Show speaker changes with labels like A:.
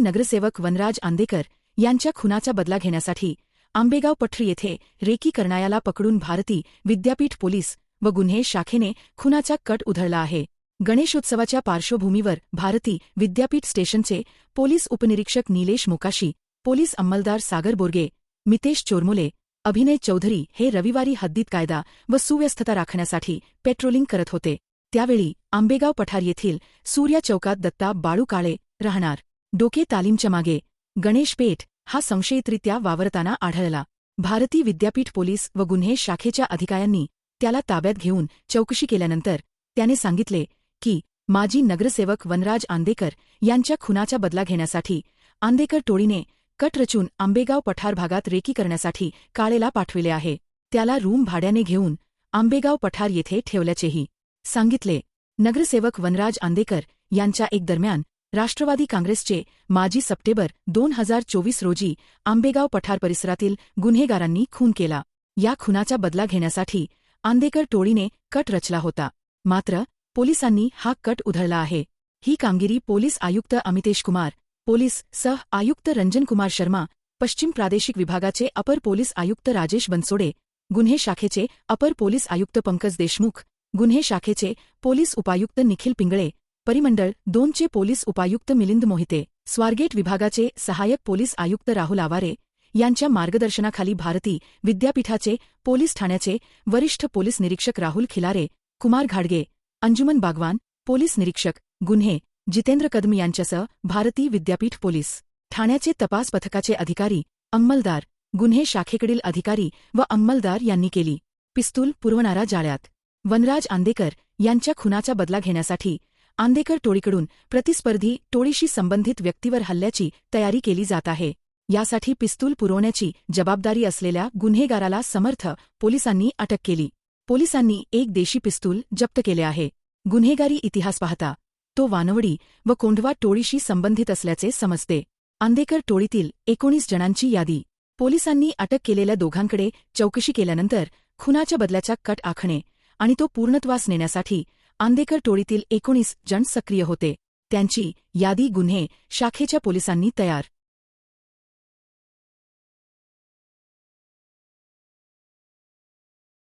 A: नगरसेवक वनराज आंदेकर यांच्या खुनाचा बदला घेण्यासाठी आंबेगाव पठरी येथे रेकी करणायाला पकडून भारती विद्यापीठ पोलीस व गुन्हे शाखेने खुनाचा कट उधळला आहे. गणेशोत्सवाच्या पार्श्वभूमीवर भारती विद्यापीठ स्टेशनचे पोलीस उपनिरीक्षक निलेश मोकाशी, पोलीस अंमलदार सागर बोर्गे, मितेश चोरमोले, अभिनय चौधरी हे रविवारी हद्दीत कायदा व सुव्यवस्था राखण्यासाठी पेट्रोलिंग करत होते. त्यावेळी आंबेगाव पठार येथील सूर्या चौकात दत्ता बाळू काळे राहणार डोके तालीमच्या मागे गणेश पेठ हा संशयितरित्या वावरताना आढळला. भारती विद्यापीठ पोलीस व गुन्हे शाखेच्या अधिकाऱ्यांनी त्याला ताब्यात घेऊन चौकशी केल्यानंतर त्याने सांगितले की माजी नगरसेवक वनराज आंदेकर यांच्या खुनाचा बदला घेण्यासाठी आंदेकर टोळीने कट रचून आंबेगाव पठार भागात रेकी करण्यासाठी काळेला पाठविले आहे. त्याला रूम भाड्याने घेऊन आंबेगाव पठार येथे ठेवल्याचेही सांगितले. नगरसेवक वनराज आंदेकर यांच्या एक दरम्यान राष्ट्रवादी काँग्रेसचे माजी सप्टेंबर 2024 रोजी आंबेगाव पठार परिसरातील गुन्हेगारांनी खून केला. या खुनाचा बदला घेण्यासाठी आंदेकर टोळीने कट रचला होता. मात्र पोलिसांनी हा कट उधळला आहे. ही कामगिरी पोलीस आयुक्त अमितेश कुमार, पोलीस सह आयुक्त रंजन कुमार शर्मा, पश्चिम प्रादेशिक विभागाचे अपर पोलीस आयुक्त राजेश बनसोडे, गुन्हे शाखेचे अपर पोलीस आयुक्त पंकज देशमुख, गुन्हे शाखेचे पोलीस उपायुक्त निखिल पिंगळे, परिमंडळ 2चे पोलीस उपायुक्त मिलिंद मोहिते, स्वारगेट विभागाचे सहाय्यक पोलीस आयुक्त राहुल आवारे यांच्या मार्गदर्शनाखाली भारती विद्यापीठाचे पोलीस ठाण्याचे वरिष्ठ पोलीस निरीक्षक राहुल खिलारे, कुमार घाडगे, अंजुमन बागवान, पोलीस निरीक्षक गुन्हे जितेंद्र कदम यांच्यासह भारती विद्यापीठ पोलीस ठाण्याचे तपास पथकाचे अधिकारी, अंमलदार, गुन्हे शाखेकडील अधिकारी व अंमलदार यांनी केली. पिस्तूल पुरवणारा जाळ्यात वनराज आंदेकर यांच्या खुनाचा बदला घेण्यासाठी आंदेकर टोळीकडून प्रतिस्पर्धी टोळीशी संबंधित व्यक्तीवर हल्ल्याची तयारी केली जात आहे. यासाठी पिस्तूल पुरवण्याची जबाबदारी असलेल्या गुन्हेगाराला समर्थ पोलिसांनी अटक केली. पोलिसांनी एक देशी पिस्तूल जप्त केले आहे. गुन्हेगारी इतिहास पाहता तो वानवडी व कोंढवा टोळीशी संबंधित असल्याचे समजते. आंदेकर टोळीतील 19 जणांची यादी. पोलिसांनी अटक केलेल्या दोघांकडे चौकशी केल्यानंतर खुनाच्या बदल्याचा कट आखणे आणि तो पूर्णत्वास नेण्यासाठी आंदेकर टोळीतील 19 जण सक्रिय होते. त्यांची यादी गुन्हे शाखेच्या पोलिसांनी तयार